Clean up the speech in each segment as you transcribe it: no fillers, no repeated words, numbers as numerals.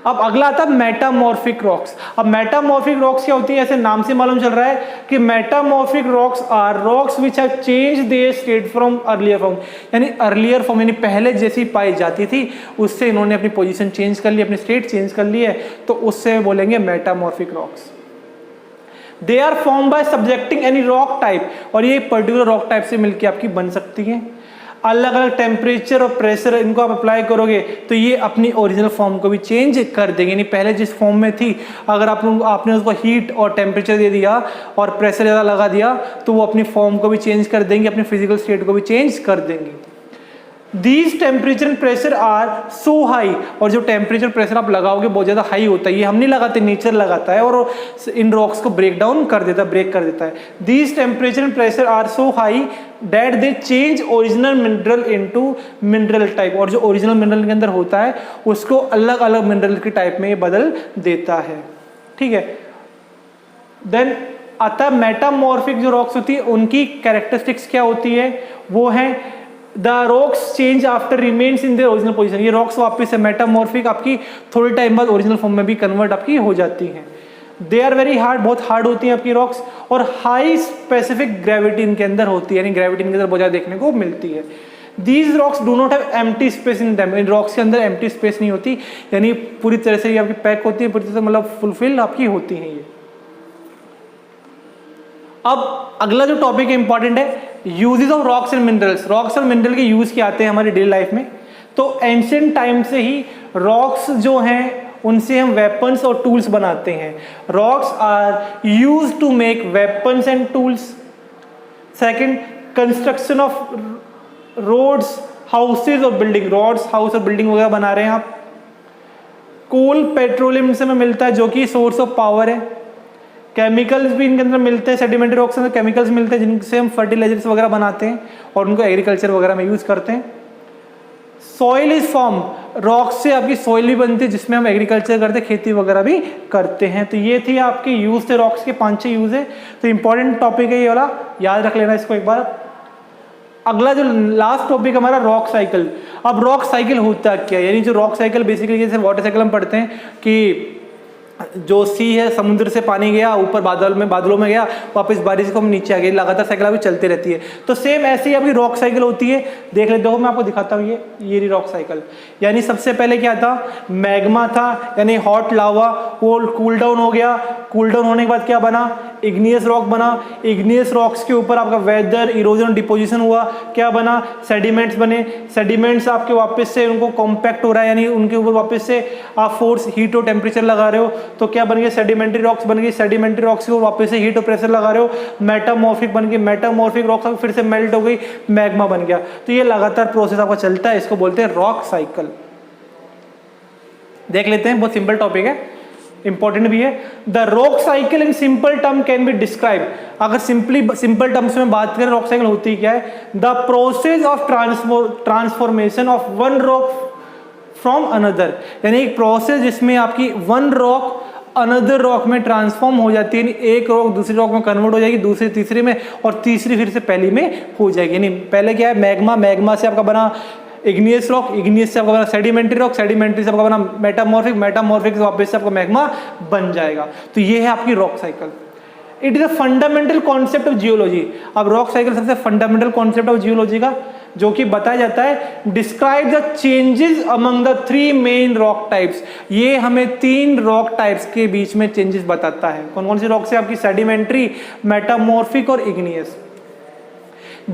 अब अगला आता है मेटामॉर्फिक रॉक्स। अब मेटामॉर्फिक रॉक्स क्या होती है, ऐसे नाम से मालूम चल रहा है कि metamorphic rocks are rocks which have change their state from earlier form, यानी अर्लियर फॉर्म यानी पहले जैसी पाई जाती थी उससे इन्होंने अपनी पोजीशन चेंज कर ली, अपनी स्टेट चेंज कर ली है, तो उससे बोलेंगे metamorphic rocks. They are form by subjecting any rock type, और ये पर्टिकुलर रॉक टाइप से मिलकर आपकी बन सकती है। अलग अलग टेम्परेचर और प्रेशर इनको आप अप्लाई करोगे तो ये अपनी ओरिजिनल फॉर्म को भी चेंज कर देंगे, यानी पहले जिस फॉर्म में थी अगर आपने उसको हीट और टेम्परेचर दे दिया और प्रेशर ज़्यादा लगा दिया तो वो अपनी फॉर्म को भी चेंज कर देंगे, अपनी फिजिकल स्टेट को भी चेंज कर देंगे। These temperature and pressure are so high, और जो टेम्परेचर प्रेशर आप लगाओगे बहुत ज़्यादा हाई होता है, ये हम नहीं लगाते, नेचर लगाता है और इन रॉक्स को ब्रेक डाउन कर देता है, ब्रेक कर देता है। These temperature and pressure are so high that they change original mineral into mineral type, और जो ओरिजिनल मिनरल के अंदर होता है उसको अलग अलग मिनरल के टाइप में ये बदल देता है। ठीक है, देन अतः मेटामॉर्फिक जो रॉक्स होती है उनकी कैरेक्टरिस्टिक्स क्या होती है, वो है the rocks change after remains in their original position, ये रॉक्स वापस से मेटामॉर्फिक आपकी थोड़े टाइम बाद ओरिजिनल फॉर्म में भी कन्वर्ट आपकी हो जाती हैं। दे आर वेरी हार्ड, बहुत हार्ड होती हैं आपकी रॉक्स, और हाई स्पेसिफिक ग्रेविटी इनके अंदर होती है, यानी ग्रेविटी इनके अंदर बहुत ज़्यादा देखने को मिलती है। These rocks do not have empty space in them, in rocks के अंदर एम्प्टी स्पेस नहीं होती, यानी पूरी तरह से ये आपकी पैक होती है, पूरी तरह से मतलब फुलफिल आपकी होती हैं ये। अब अगला जो टॉपिक है इंपॉर्टेंट है, uses of rocks and minerals. Rocks और मिनरल के यूज क्या आते हैं हमारी डेली लाइफ में, तो एंशिएंट टाइम से ही रॉक्स जो हैं उनसे हम वेपन्स और टूल्स बनाते हैं। Rocks are used to make weapons and tools. Second, construction of roads, houses और बिल्डिंग, रोड्स हाउस और बिल्डिंग वगैरह बना रहे हैं आप। कोल पेट्रोलियम से हमें मिलता है जो कि सोर्स ऑफ पावर है। केमिकल्स भी इनके अंदर मिलते हैं, सेडिमेंट्री रॉक्स के अंदर केमिकल्स मिलते हैं जिनसे हम फर्टिलाइजर्स वगैरह बनाते हैं और उनको एग्रीकल्चर वगैरह में यूज करते हैं। सॉइल इज फॉर्म, रॉक्स से आपकी सॉइल भी बनती है जिसमें हम एग्रीकल्चर करते हैं, खेती वगैरह भी करते हैं। तो ये थी आपके यूज थे रॉक्स के 5-6 यूज है, तो इंपॉर्टेंट टॉपिक है ये वाला, याद रख लेना इसको एक बार। अगला जो लास्ट टॉपिक हमारा रॉक साइकिल। अब रॉक साइकिल होता क्या है, यानी जो रॉक साइकिल बेसिकली जैसे वाटर साइकिल हम पढ़ते हैं कि जो सी है समुद्र से पानी गया ऊपर बादलों में गया, वापस बारिश को हम नीचे आ गए, लगातार साइकिल अभी चलती रहती है। तो सेम ऐसे ही आपकी रॉक साइकिल होती है, देख लेते हो, मैं आपको दिखाता हूँ ये रही रॉक साइकिल। यानी सबसे पहले क्या था, मैग्मा था, यानी हॉट लावा, वो कूल डाउन हो गया, कूल डाउन होने के बाद क्या बना, इग्नियस रॉक बना। इग्नियस रॉक्स के ऊपर आपका वेदर, इरोजन, डिपोजिशन हुआ, क्या बना, सेडिमेंट्स बने। सेडिमेंट्स आपके वापस से उनको कॉम्पैक्ट हो रहा है, यानी उनके ऊपर वापस से आप फोर्स, हीट और टेम्परेचर लगा रहे हो, तो क्या बन गए, सेडिमेंट्री रॉक्स बन गई। सेडिमेंट्री रॉक्स को वापस से हीट और प्रेशर लगा रहे हो, मेटामॉर्फिक बन गई। मेटामॉर्फिक रॉक्स फिर से मेल्ट हो गई, मैग्मा बन गया। तो ये लगातार प्रोसेस आपका चलता है, इसको बोलते हैं रॉक साइकिल। देख लेते हैं, बहुत सिंपल टॉपिक है, इंपॉर्टेंट भी है। The rock cycle in simple term can be describe, अगर सिंपल टर्म्स में बात करें रॉक साइकिल होती क्या है, the process of transformation of one rock from another, यानी एक प्रोसेस जिसमें आपकी वन रॉक अनदर रॉक में ट्रांसफॉर्म हो जाती है, एक रॉक दूसरी रॉक में कन्वर्ट हो जाएगी, दूसरी तीसरी में, और तीसरी फिर से पहली में हो जाएगी। यानी पहले क्या है, मैग्मा, मैग्मा से आपका बना इग्नियस रॉक, इग्नियस से आपका बना सेडिमेंट्री रॉक, सेडिमेंट्री से आपका बना मेटामॉर्फिक, मेटामॉर्फिक से वापस से आपका मैग्मा बन जाएगा। तो ये है आपकी rock cycle. It is a fundamental concept of geology. अब रॉक साइकिल सबसे फंडामेंटल कॉन्सेप्ट ऑफ जियोलॉजी का जो कि बताया जाता है, describe the changes among the 3 main rock types. ये हमें 3 रॉक टाइप्स के बीच में चेंजेस बताता है। कौन कौन सी रॉक से, आपकी सेडिमेंट्री, मेटामॉर्फिक और igneous.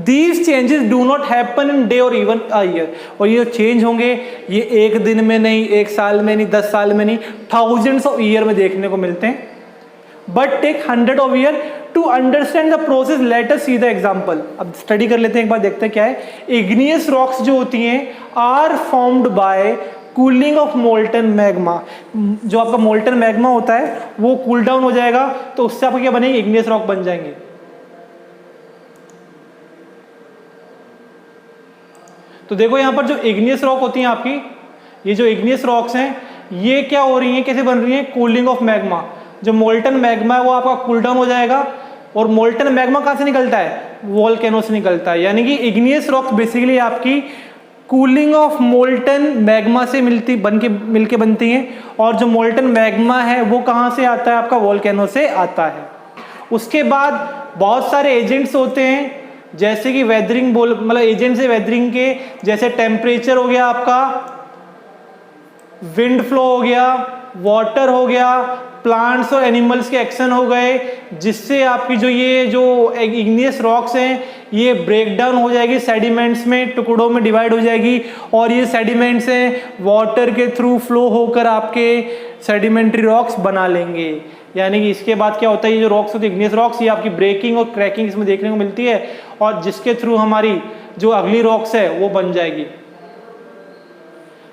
These changes do not happen in day or even a year, और ये चेंज होंगे ये एक दिन में नहीं, एक साल में नहीं, 10 साल में नहीं, thousands of year में देखने को मिलते हैं। But take 100 of year to understand the process, let us see the example। अब स्टडी कर लेते हैं, एक बार देखते हैं क्या है। इग्नियस रॉक्स जो होती हैं are formed by cooling of molten magma. जो आपका मोल्टन मैग्मा होता है वो कूल डाउन हो जाएगा, तो उससे आपको क्या बनेगी, इग्नियस रॉक बन जाएंगे। तो देखो यहां पर जो इग्नियस रॉक होती हैं आपकी, ये जो इग्नियस रॉक्स हैं ये क्या हो रही हैं, कैसे बन रही हैं, कूलिंग ऑफ मैग्मा। जो मोल्टन मैग्मा है वो आपका कूल डाउन हो जाएगा, और मोल्टन मैग्मा कहां से निकलता है, वोल्केनो से निकलता है। यानी कि इग्नियस रॉक्स बेसिकली आपकी कूलिंग ऑफ मोल्टन मैग्मा से मिलके बनती हैं, और जो मोल्टन मैग्मा है वो कहाँ से आता है, आपका वोल्केनो से आता है। उसके बाद बहुत सारे एजेंट्स होते हैं, जैसे कि वेदरिंग मतलब एजेंट्स है वेदरिंग के, जैसे टेम्परेचर हो गया आपका, विंड फ्लो हो गया, वाटर हो गया, प्लांट्स और एनिमल्स के एक्शन हो गए, जिससे आपकी ये जो इग्नियस रॉक्स हैं ये ब्रेक डाउन हो जाएगी, सेडिमेंट्स में टुकड़ों में डिवाइड हो जाएगी, और ये सेडिमेंट्स हैं वाटर के थ्रू फ्लो होकर आपके सेडिमेंट्री रॉक्स बना लेंगे। यानी कि इसके बाद क्या होता है, ये जो रॉक्स होती है इग्नियस रॉक्स, ये आपकी ब्रेकिंग और क्रैकिंग इसमें देखने को मिलती है, और जिसके थ्रू हमारी जो अगली रॉक्स है वो बन जाएगी।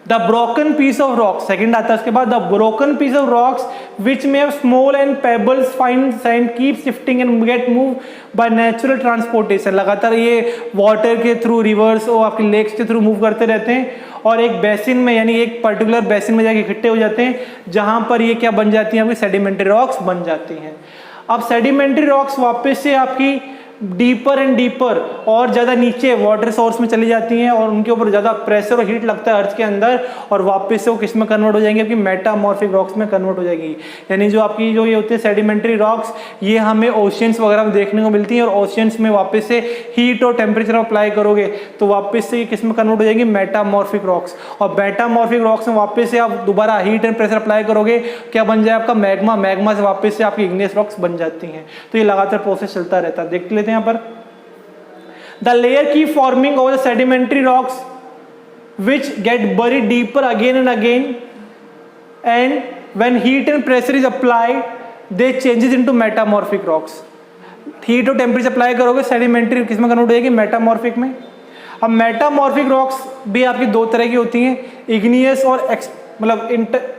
The broken piece of rocks, second आता है उसके बाद, the broken piece of rocks which may have small and pebbles fine sand keep shifting and get move by natural transportation. लगातार ये वाटर के थ्रू, रिवर्स और आपके लेक्स के थ्रू मूव करते रहते हैं, और एक बेसिन में यानी एक पर्टिकुलर बेसिन में जाके इकट्ठे हो जाते हैं, जहां पर ये क्या बन जाती हैं, आपकी सेडिमेंट्री रॉक्स बन जाती हैं। अब सेडिमेंट्री रॉक्स वापस से आपकी डीपर एंड डीपर और ज़्यादा नीचे वाटर सोर्स में चली जाती हैं, और उनके ऊपर ज़्यादा प्रेशर और हीट लगता है अर्थ के अंदर, और वापस से वो किस में कन्वर्ट हो जाएंगे, आपकी मेटामॉर्फिक रॉक्स में कन्वर्ट हो जाएगी। यानी जो आपकी ये होती है सेडिमेंट्री रॉक्स, ये हमें ओशियंस वगैरह में देखने को मिलती हैं, और ओशियंस में वापस से हीट और टेम्परेचर अप्लाई करोगे तो वापस से ये किस में कन्वर्ट हो जाएंगी, मेटामॉर्फिक रॉक्स। और मेटामॉर्फिक रॉक्स में वापस से आप दोबारा हीट एंड प्रेशर अप्लाई करोगे, क्या बन जाए आपका मैग्मा, मैग्मा से वापस से आपकी इग्नियस रॉक्स बन जाती हैं। तो ये लगातार प्रोसेस चलता रहता है। देख लेते हैं यहाँ पर, the layer keep forming over the sedimentary rocks which get buried deeper again and again, and when heat and pressure is applied they changes into metamorphic rocks। Heat और टेम्परेचर अप्लाई करोगे सेडिमेंट्री किस में convert हो जाएगी, metamorphic में। अब metamorphic rocks भी आपकी दो तरह की होती हैं, इग्नियस और मतलब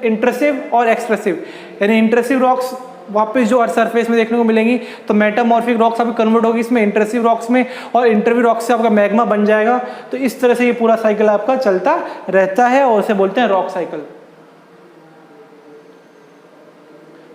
इंट्रसिव और एक्सप्रेसिव। यानी इंट्रसिव रॉक्स वापस जो अर्थ सरफेस में देखने को मिलेंगी, तो मेटामॉर्फिक रॉक्स आपकी कन्वर्ट होगी इसमें इंट्रसिव रॉक्स में, और इंटरव्यू रॉक्स से आपका मैग्मा बन जाएगा। तो इस तरह से ये पूरा साइकिल आपका चलता रहता है, और उसे बोलते हैं रॉक साइकिल।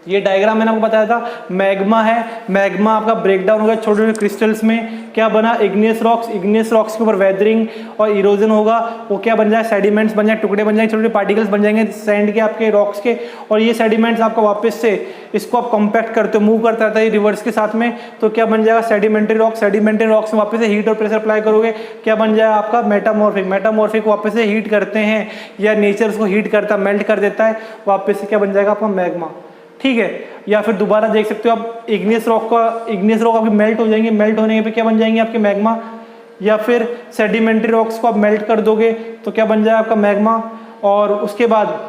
ये डायग्राम मैंने आपको बताया था, मैग्मा है, मैग्मा आपका ब्रेकडाउन हो गया छोटे छोटे क्रिस्टल्स में, क्या बना, इग्नियस रॉक्स, इग्नियस रॉक्स के ऊपर वेदरिंग और इरोजन होगा, वो क्या बन जाए, सेडिमेंट्स बन जाए, टुकड़े बन जाएंगे, छोटे छोटे पार्टिकल्स बन जाएंगे सैंड के, आपके रॉक्स के, और ये सेडिमेंट्स आपका वापस से इसको आप कॉम्पैक्ट करते हो, मूव करता रहता है रिवर्स के साथ में, तो क्या बन जाएगा, सेडिमेंट्री रॉक। सेडिमेंट्री रॉक्स में वापस से हीट और प्रेशर अप्लाई करोगे, क्या बन जाएगा आपका मेटामॉर्फिक। मेटामॉर्फिक वापस से हीट करते हैं, या नेचर उसको हीट करता, मेल्ट कर देता है, वापस से क्या बन जाएगा आपका मैग्मा। ठीक है, या फिर दोबारा देख सकते हो आप, इग्नियस रॉक आपकी मेल्ट हो जाएंगे, मेल्ट होने पे क्या बन जाएंगे आपके मैग्मा, या फिर सेडिमेंट्री रॉक्स को आप मेल्ट कर दोगे तो क्या बन जाएगा आपका मैग्मा, और उसके बाद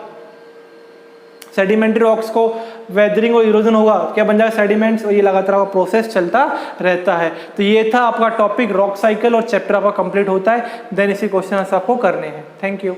सेडिमेंट्री रॉक्स को वेदरिंग और इरोजन होगा, क्या बन जाएगा सेडिमेंट्स, और ये लगातार आपका प्रोसेस चलता रहता है। तो ये था आपका टॉपिक रॉक साइकिल, और चैप्टर आपका कंप्लीट होता है, देन इसी क्वेश्चन आपको करने हैं। Thank you.